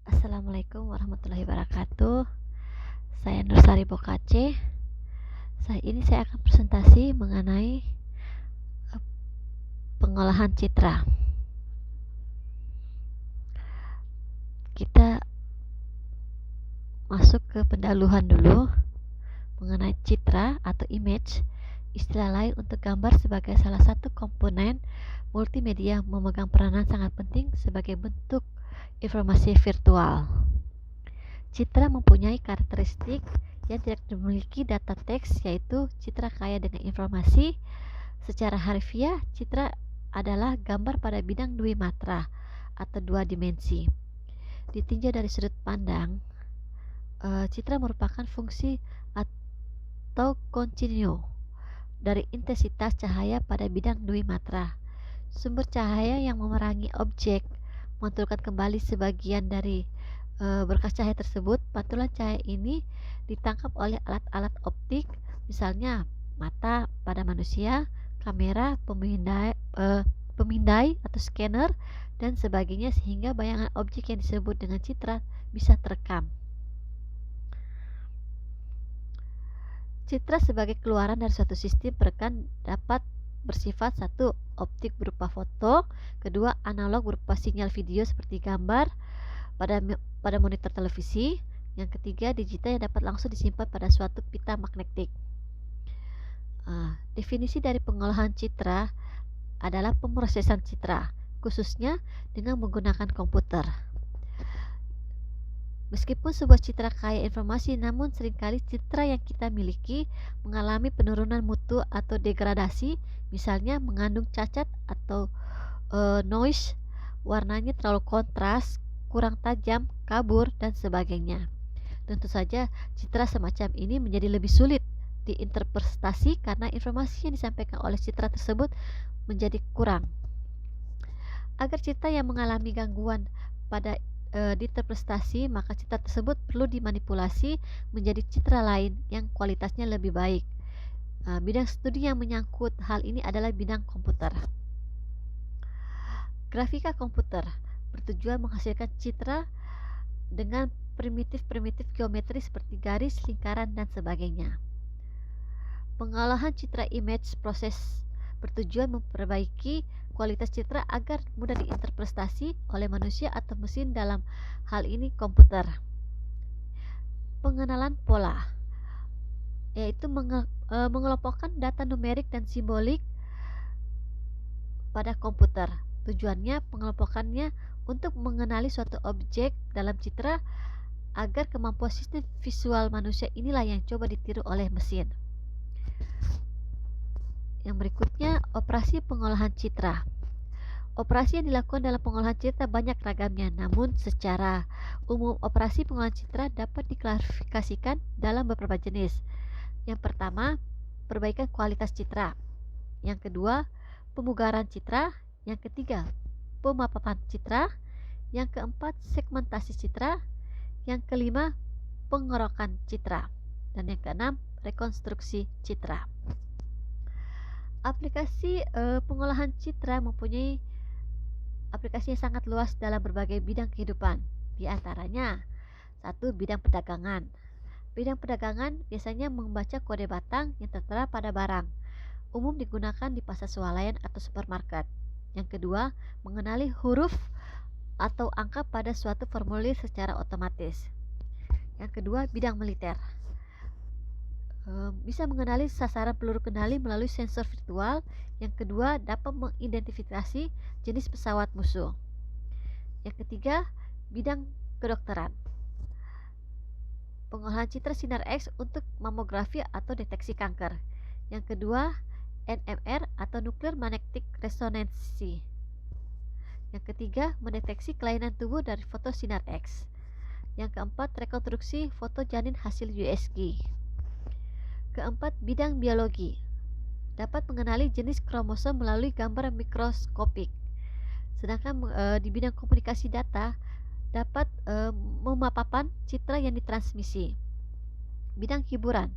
Assalamualaikum warahmatullahi wabarakatuh. Saya Nursari Bokace. Saya akan presentasi mengenai pengolahan citra. Kita masuk ke pendahuluan dulu mengenai citra atau image, istilah lain untuk gambar sebagai salah satu komponen multimedia memegang peranan sangat penting sebagai bentuk informasi virtual. Citra mempunyai karakteristik yang tidak dimiliki data teks, yaitu citra kaya dengan informasi. Secara harfiah, citra adalah gambar pada bidang dwimatra atau dua dimensi. Ditinjau dari sudut pandang, citra merupakan fungsi atau continuo dari intensitas cahaya pada bidang dwimatra. Sumber cahaya yang memerangi objek memantulkan kembali sebagian dari berkas cahaya tersebut. Pantulan cahaya ini ditangkap oleh alat-alat optik, misalnya mata pada manusia, kamera, pemindai atau scanner, dan sebagainya, sehingga bayangan objek yang disebut dengan citra bisa terekam. Citra sebagai keluaran dari suatu sistem perekam dapat bersifat satu, optik berupa foto, kedua, analog berupa sinyal video seperti gambar pada monitor televisi, yang ketiga, digital yang dapat langsung disimpan pada suatu pita magnetik. Definisi dari pengolahan citra adalah pemrosesan citra, khususnya dengan menggunakan komputer. Meskipun sebuah citra kaya informasi, namun seringkali citra yang kita miliki mengalami penurunan mutu atau degradasi, misalnya mengandung cacat atau noise, warnanya terlalu kontras, kurang tajam, kabur, dan sebagainya. Tentu saja citra semacam ini menjadi lebih sulit diinterpretasi karena informasi yang disampaikan oleh citra tersebut menjadi kurang. Agar citra yang mengalami gangguan pada diinterpretasi, maka citra tersebut perlu dimanipulasi menjadi citra lain yang kualitasnya lebih baik. Bidang studi yang menyangkut hal ini adalah bidang komputer. Grafika komputer bertujuan menghasilkan citra dengan primitif-primitif geometri seperti garis, lingkaran, dan sebagainya. Pengolahan citra image proses bertujuan memperbaiki kualitas citra agar mudah diinterpretasi oleh manusia atau mesin, dalam hal ini komputer. Pengenalan pola, yaitu mengelompokkan data numerik dan simbolik pada komputer. Tujuannya pengelompokannya untuk mengenali suatu objek dalam citra agar kemampuan sistem visual manusia inilah yang coba ditiru oleh mesin. Yang berikutnya, operasi pengolahan citra. Operasi yang dilakukan dalam pengolahan citra banyak ragamnya, namun secara umum operasi pengolahan citra dapat diklasifikasikan dalam beberapa jenis. Yang pertama, perbaikan kualitas citra. Yang kedua, pemugaran citra. Yang ketiga, pemapapan citra. Yang keempat, segmentasi citra. Yang kelima, pengerokan citra. Dan yang keenam, rekonstruksi citra. Aplikasi pengolahan citra mempunyai aplikasi yang sangat luas dalam berbagai bidang kehidupan. Di antaranya, satu, bidang perdagangan. Bidang perdagangan biasanya membaca kode batang yang tertera pada barang. Umum digunakan di pasar swalayan atau supermarket. Yang kedua, mengenali huruf atau angka pada suatu formulir secara otomatis. Yang kedua, bidang militer. Bisa mengenali sasaran peluru kendali melalui sensor virtual. Yang kedua, dapat mengidentifikasi jenis pesawat musuh. Yang ketiga, bidang kedokteran. Pengolahan citra sinar X untuk mamografi atau deteksi kanker. Yang kedua, NMR atau nuclear magnetic resonancy. Yang ketiga, mendeteksi kelainan tubuh dari foto sinar X. Yang keempat, rekonstruksi foto janin hasil USG. Keempat, bidang biologi. Dapat mengenali jenis kromosom melalui gambar mikroskopik. Sedangkan di bidang komunikasi data dapat memapapan citra yang ditransmisi. Bidang hiburan,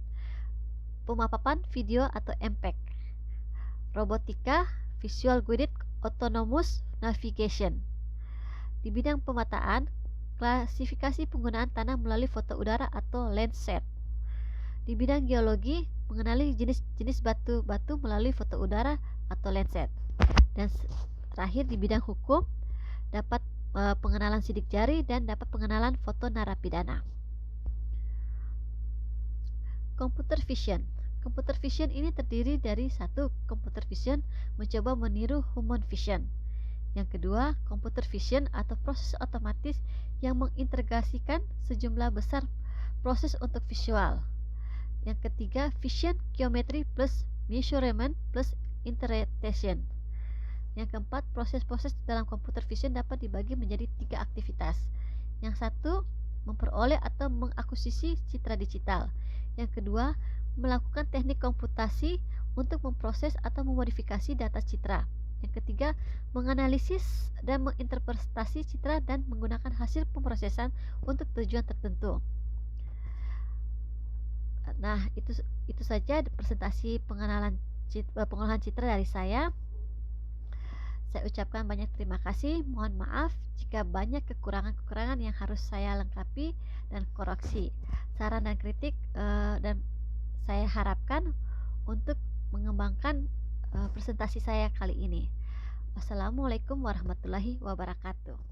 pemapapan video atau MPEG. Robotika, visual guided autonomous navigation. Di bidang pemetaan, klasifikasi penggunaan tanah melalui foto udara atau Landsat. Di bidang geologi, mengenali jenis-jenis batu-batu melalui foto udara atau Landsat. Dan terakhir di bidang hukum, dapat pengenalan sidik jari dan dapat pengenalan foto narapidana. Computer vision. Computer vision ini terdiri dari satu, computer vision mencoba meniru human vision. Yang kedua, computer vision atau proses otomatis yang mengintegrasikan sejumlah besar proses untuk visual. Yang ketiga, vision geometry plus measurement plus interpretation. Yang keempat, proses-proses dalam computer vision dapat dibagi menjadi 3 aktivitas. Yang satu, memperoleh atau mengakuisisi citra digital. Yang kedua, melakukan teknik komputasi untuk memproses atau memodifikasi data citra. Yang ketiga, menganalisis dan menginterpretasi citra dan menggunakan hasil pemrosesan untuk tujuan tertentu. Nah, itu saja presentasi pengolahan citra dari saya. Saya ucapkan banyak terima kasih. Mohon maaf jika banyak kekurangan-kekurangan yang harus saya lengkapi dan koreksi. Saran dan kritik dan saya harapkan untuk mengembangkan presentasi saya kali ini. Wassalamualaikum warahmatullahi wabarakatuh.